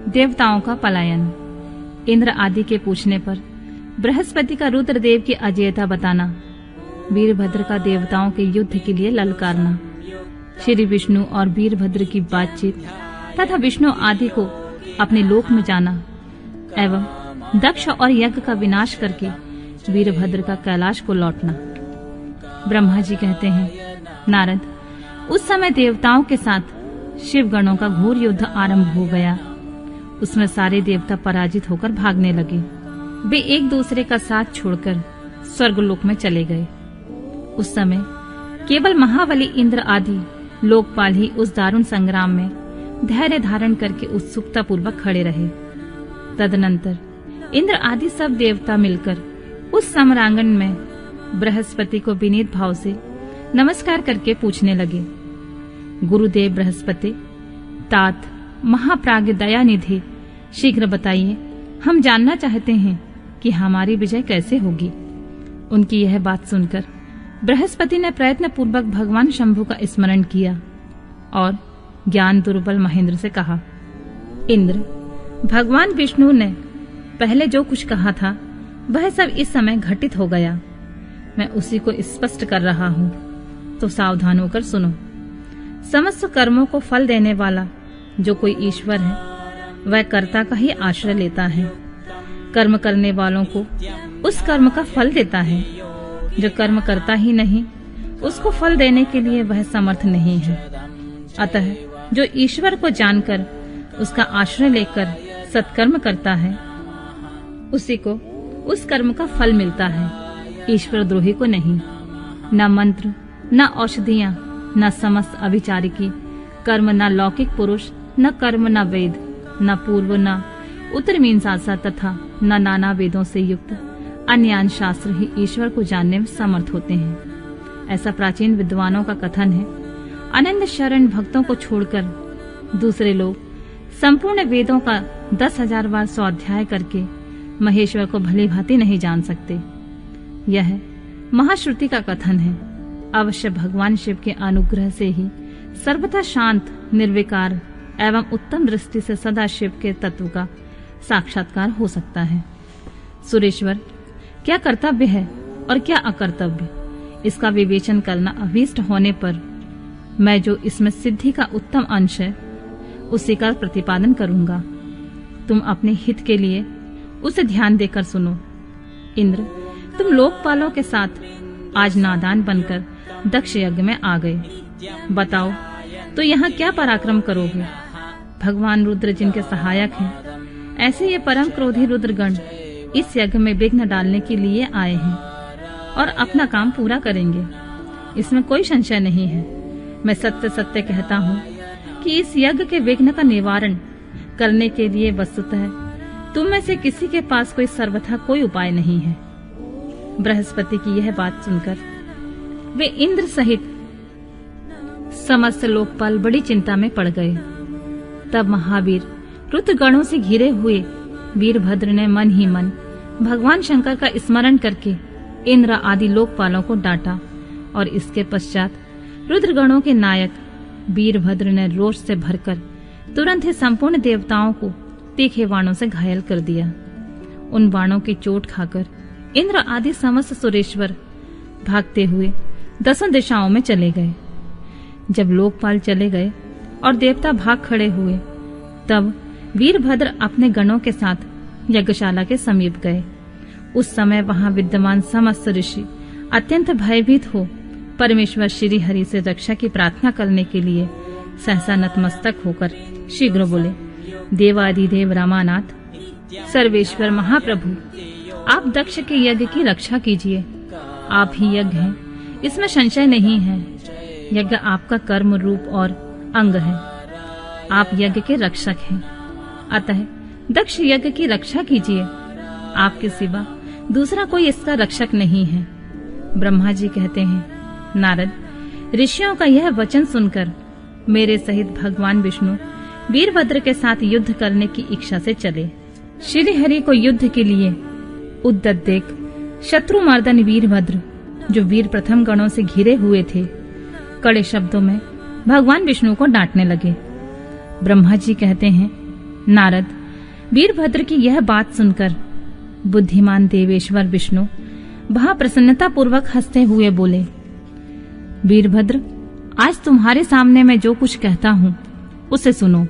देवताओं का पलायन। इंद्र आदि के पूछने पर बृहस्पति का रुद्रदेव की अजेयता बताना, वीरभद्र का देवताओं के युद्ध के लिए ललकारना, श्री विष्णु और वीरभद्र की बातचीत तथा विष्णु आदि को अपने लोक में जाना एवं दक्ष और यज्ञ का विनाश करके वीरभद्र का कैलाश को लौटना। ब्रह्मा जी कहते हैं, नारद, उस समय देवताओं के साथ शिव गणों का घोर युद्ध आरंभ हो गया। उसमें सारे देवता पराजित होकर भागने लगे। वे एक दूसरे का साथ छोड़कर स्वर्गलोक में चले गए। उस समय केवल महाबली इंद्र आदि लोकपाल ही उस दारुण संग्राम में धैर्य धारण करके उत्सुकता पूर्वक खड़े रहे। तदनंतर इंद्र आदि सब देवता मिलकर उस समरांगण में बृहस्पति को विनीत भाव से नमस्कार करके पूछने लगे, गुरुदेव बृहस्पति, तात महाप्राज्ञ दयानिधि, शीघ्र बताइए, हम जानना चाहते हैं कि हमारी विजय कैसे होगी। उनकी यह बात सुनकर बृहस्पति ने प्रयत्न पूर्वक भगवान शंभु का स्मरण किया और ज्ञान दुर्बल महेंद्र से कहा, इंद्र, भगवान विष्णु ने पहले जो कुछ कहा था वह सब इस समय घटित हो गया। मैं उसी को स्पष्ट कर रहा हूँ, तो सावधान होकर सुनो। समस्त कर्मों को फल देने वाला जो कोई ईश्वर है वह कर्ता का ही आश्रय लेता है। कर्म करने वालों को उस कर्म का फल देता है। जो कर्म करता ही नहीं उसको फल देने के लिए वह समर्थ नहीं है। अतः जो ईश्वर को जानकर उसका आश्रय लेकर सत्कर्म करता है उसी को उस कर्म का फल मिलता है, ईश्वर द्रोही को नहीं। न मंत्र, न औषधियां, न समस्त अभिचारिकी कर्म, न लौकिक पुरुष, न कर्म, न वेद, न पूर्व, न उत्तर मीमांसा तथा न नाना वेदों से युक्त अन्य शास्त्र ही ईश्वर को जानने में समर्थ होते हैं। ऐसा प्राचीन विद्वानों का कथन है। अनंत शरण भक्तों को छोड़कर दूसरे लोग संपूर्ण वेदों का 10,000 बार स्वाध्याय करके महेश्वर को भली भांति नहीं जान सकते। यह महाश्रुति का कथन है। अवश्य भगवान शिव के अनुग्रह से ही सर्वथा शांत, निर्विकार एवं उत्तम दृष्टि से सदा शिव के तत्व का साक्षात्कार हो सकता है। सुरेश्वर, क्या कर्तव्य है और क्या अकर्तव्य, इसका विवेचन करना अभीष्ट होने पर मैं जो इसमें सिद्धि का उत्तम अंश है उसी का प्रतिपादन करूंगा। तुम अपने हित के लिए उसे ध्यान देकर सुनो। इंद्र, तुम लोकपालों के साथ आज नादान बनकर दक्ष यज्ञ में आ गए। बताओ तो यहाँ क्या पराक्रम करोगे। भगवान रुद्र जिनके सहायक हैं, ऐसे ये परम क्रोधी रुद्रगण इस यज्ञ में विघ्न डालने के लिए आए हैं और अपना काम पूरा करेंगे, इसमें कोई संशय नहीं है। मैं सत्य सत्य कहता हूँ कि इस यज्ञ के विघ्न का निवारण करने के लिए वस्तुतः तुम में से किसी के पास कोई सर्वथा कोई उपाय नहीं है। बृहस्पति की यह बात सुनकर वे इंद्र सहित समस्त लोकपाल बड़ी चिंता में पड़ गए। तब महावीर रुद्रगणों से घिरे हुए वीरभद्र ने मन ही मन भगवान शंकर का स्मरण करके इंद्र आदि लोकपालों को डांटा और इसके पश्चात रुद्रगणों के नायक वीरभद्र ने रोष से भरकर तुरंत ही संपूर्ण देवताओं को तीखे बाणों से घायल कर दिया। उन बाणों की चोट खाकर इंद्र आदि समस्त सुरेश्वर भागते हुए 10 दिशाओं में चले गए। जब लोकपाल चले गए और देवता भाग खड़े हुए, तब वीरभद्र अपने गणों के साथ यज्ञशाला के समीप गए। उस समय वहां विद्यमान समस्त ऋषि अत्यंत भयभीत हो परमेश्वर श्री हरि से रक्षा की प्रार्थना करने के लिए सहसा नतमस्तक होकर शीघ्र बोले, देवादिदेव रामानाथ, सर्वेश्वर महाप्रभु, आप दक्ष के यज्ञ की रक्षा कीजिए। आप ही यज्ञ हैं, इसमें संशय नहीं है। यज्ञ आपका कर्म रूप और अंग है। आप यज्ञ के रक्षक हैं, अतः दक्ष यज्ञ की रक्षा कीजिए। आपके सिवा दूसरा कोई इसका रक्षक नहीं है। ब्रह्मा जी कहते हैं, नारद, ऋषियों का यह वचन सुनकर मेरे सहित भगवान विष्णु वीरभद्र के साथ युद्ध करने की इच्छा से चले। श्री हरि को युद्ध के लिए उद्यत देख शत्रुमर्दन वीरभद्र, जो वीर प्रथम गणों से घिरे हुए थे, कड़े शब्दों में भगवान विष्णु को डांटने लगे। ब्रह्मा जी कहते हैं, नारद, वीरभद्र की यह बात सुनकर बुद्धिमान देवेश्वर विष्णु वहां प्रसन्नता पूर्वक हंसते हुए बोले, वीरभद्र, आज तुम्हारे सामने मैं जो कुछ कहता हूं उसे सुनो।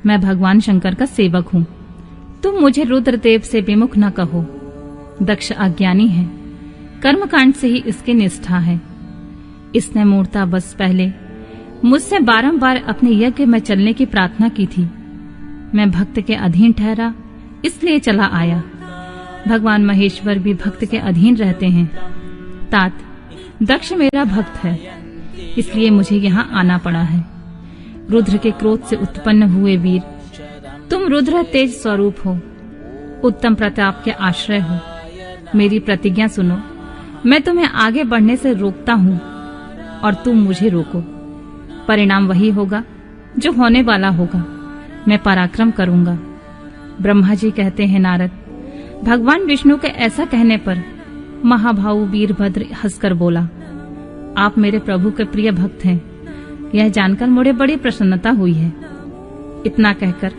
मैं भगवान शंकर का सेवक हूं। तुम मुझे रुद्रदेव से विमुख न कहो। दक्ष अज्ञानी है, कर्मकांड से ही इसकी निष्ठा है। इसने मूर्ता बस पहले मुझसे बारंबार अपने यज्ञ में चलने की प्रार्थना की थी। मैं भक्त के अधीन ठहरा, इसलिए चला आया। भगवान महेश्वर भी भक्त के अधीन रहते हैं। तात, दक्ष मेरा भक्त है, इसलिए मुझे यहाँ आना पड़ा है। रुद्र के क्रोध से उत्पन्न हुए वीर, तुम रुद्र तेज स्वरूप हो, उत्तम प्रताप के आश्रय हो। मेरी प्रतिज्ञा सुनो। मैं तुम्हें आगे बढ़ने से रोकता हूँ और तुम मुझे रोको। परिणाम वही होगा जो होने वाला होगा। मैं पराक्रम करूंगा। ब्रह्मा जी कहते हैं, नारद, भगवान विष्णु के ऐसा कहने पर महाभाऊ वीरभद्र हंसकर बोला, आप मेरे प्रभु के प्रिय भक्त हैं। यह जानकर मुझे बड़ी प्रसन्नता हुई है। इतना कहकर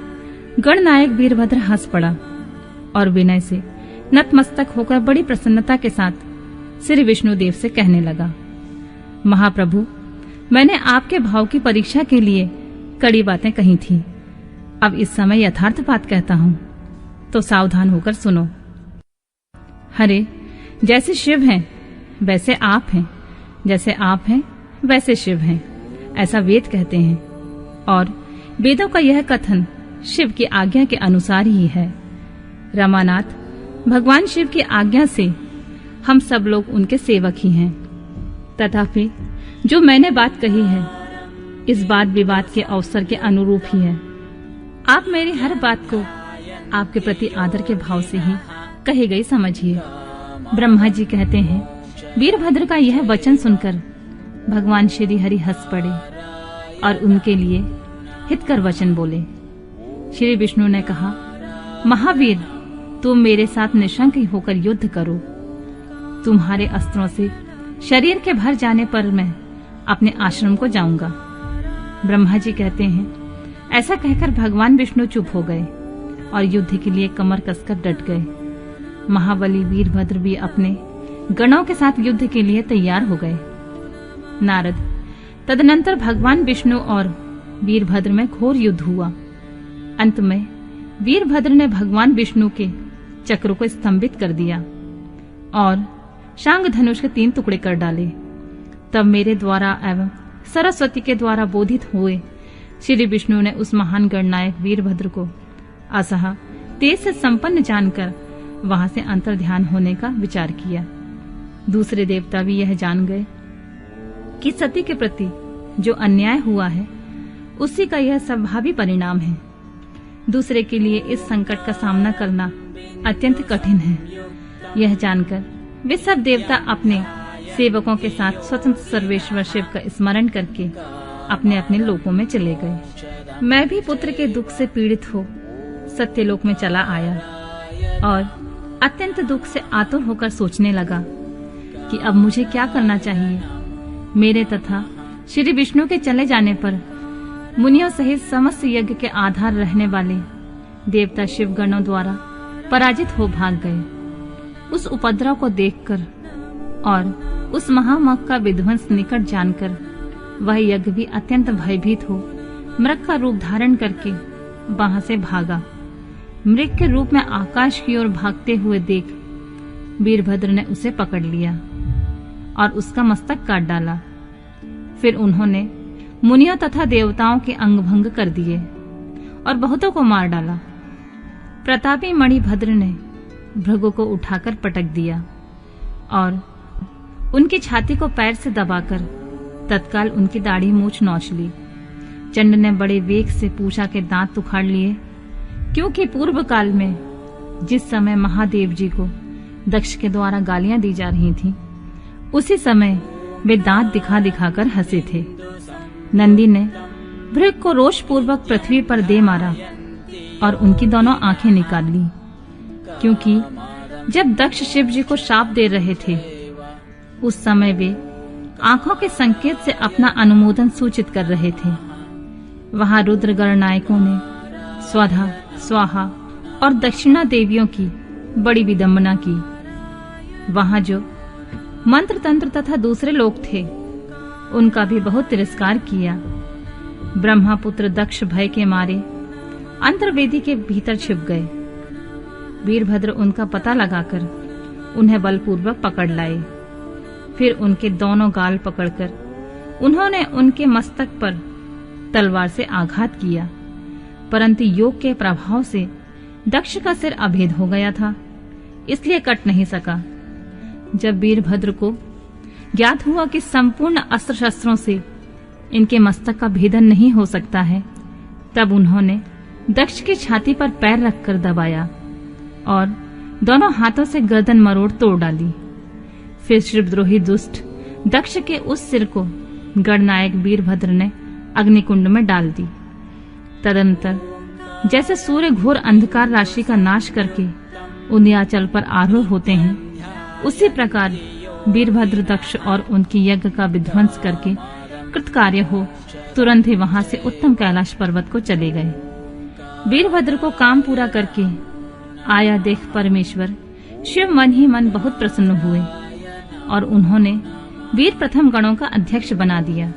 गणनायक वीरभद्र हंस पड़ा और विनय से नतमस्तक होकर बड़ी प्रसन्नता के साथ श्री विष्णुदेव से कहने लगा, महाप्रभु, मैंने आपके भाव की परीक्षा के लिए कड़ी बातें कही थी। अब इस समय यथार्थ बात कहता हूं, तो सावधान होकर सुनो। हरे, जैसे शिव हैं वैसे आप हैं, जैसे आप हैं वैसे शिव हैं, ऐसा वेद कहते हैं। और वेदों का यह कथन शिव की आज्ञा के अनुसार ही है। रमानाथ, भगवान शिव की आज्ञा से हम सब लोग उनके सेवक ही हैं। तथापि जो मैंने बात कही है, इस वाद विवाद के अवसर के अनुरूप ही है। आप मेरी हर बात को आपके प्रति आदर के भाव से ही कही गई समझिए। ब्रह्मा जी कहते हैं, वीरभद्र का यह वचन सुनकर भगवान श्री हरि हंस पड़े और उनके लिए हितकर वचन बोले। श्री विष्णु ने कहा, महावीर, तुम मेरे साथ निशंक होकर युद्ध करो। तुम्हारे अस्त्रों से शरीर के भर जाने पर मैं अपने आश्रम को जाऊंगा। ब्रह्मा जी कहते हैं, ऐसा कहकर भगवान विष्णु चुप हो गए और युद्ध के लिए कमर कसकर डट गए। महाबली वीरभद्र भी अपने गणों के साथ युद्ध के लिए तैयार हो गए। नारद, तदनंतर भगवान विष्णु और वीरभद्र में घोर युद्ध हुआ। अंत में वीरभद्र ने भगवान विष्णु के चक्र को स्तंभित कर दिया और शांग धनुष के 3 टुकड़े कर डाले। तब मेरे द्वारा एवं सरस्वती के द्वारा बोधित हुए श्री विष्णु ने उस महान गणनायक वीरभद्र को असहा तेज से संपन्न जानकर वहां से अंतर्ध्यान होने का विचार किया। दूसरे देवता भी यह जान गए कि सती के प्रति जो अन्याय हुआ है उसी का यह संभावी परिणाम है। दूसरे के लिए इस संकट का सामना करना अत्यंत कठिन है। यह जानकर वे सब देवता अपने सेवकों के साथ स्वतंत्र सर्वेश्वर शिव का स्मरण करके अपने अपने लोकों में चले गए। मैं भी पुत्र के दुख से पीड़ित हो सत्यलोक में चला आया और अत्यंत दुख से आतुर होकर सोचने लगा कि अब मुझे क्या करना चाहिए। मेरे तथा श्री विष्णु के चले जाने पर मुनियों सहित समस्त यज्ञ के आधार रहने वाले देवता शिवगणों द्वारा पराजित हो भाग गए। उस उपद्रव को देखकर और उस महामग का विध्वंस निकट जानकर वह यज्ञ भी अत्यंत भयभीत हो मृग का रूप धारण करके वहां से भागा। मृग के रूप में आकाश की ओर भागते हुए देख वीरभद्र ने उसे पकड़ लिया और उसका मस्तक काट डाला। फिर उन्होंने मुनियों तथा देवताओं के अंग भंग कर दिए और बहुतों को मार डाला। प्रतापी मणिभद्र ने भृगु को उठाकर पटक दिया और उनकी छाती को पैर से दबाकर तत्काल उनकी दाढ़ी मूछ नोच ली। चंड ने बड़े वेग से पूछा के दांत उखाड़ लिए, क्योंकि पूर्व काल में जिस समय महादेव जी को दक्ष के द्वारा गालियां दी जा रही थीं, उसी समय वे दांत दिखा दिखाकर हंसे थे। नंदी ने भृग को रोष पूर्वक पृथ्वी पर दे मारा और उनकी दोनों आंखें निकाल ली, क्योंकि जब दक्ष शिव जी को शाप दे रहे थे उस समय वे आंखों के संकेत से अपना अनुमोदन सूचित कर रहे थे। वहां रुद्र गणनायकों ने स्वधा, स्वाहा और दक्षिणा देवियों की बड़ी विडंबना की। वहां जो मंत्र तंत्र तथा दूसरे लोग थे उनका भी बहुत तिरस्कार किया। ब्रह्मापुत्र दक्ष भय के मारे अंतर्वेदी के भीतर छिप गए। वीरभद्र उनका पता लगाकर उन्हें बलपूर्वक पकड़ लाए। फिर उनके दोनों गाल पकड़कर उन्होंने उनके मस्तक पर तलवार से आघात किया, परंतु योग के प्रभाव से दक्ष का सिर अभेद हो गया था, इसलिए कट नहीं सका। जब वीरभद्र को ज्ञात हुआ कि संपूर्ण अस्त्र शस्त्रों से इनके मस्तक का भेदन नहीं हो सकता है, तब उन्होंने दक्ष की छाती पर पैर रखकर दबाया और दोनों हाथों से गर्दन मरोड़ तोड़ डाली। फिर शिवद्रोही दुष्ट दक्ष के उस सिर को गणनायक वीरभद्र ने अग्निकुंड में डाल दी। तदनंतर जैसे सूर्य घोर अंधकार राशि का नाश करके उन्याचल पर आरूढ़ होते हैं, उसी प्रकार वीरभद्र दक्ष और उनकी यज्ञ का विध्वंस करके कृतकार्य हो तुरंत ही वहां से उत्तम कैलाश पर्वत को चले गए। वीरभद्र को काम पूरा करके आया देख परमेश्वर शिव मन ही मन बहुत प्रसन्न हुए और उन्होंने वीर प्रथम गणों का अध्यक्ष बना दिया।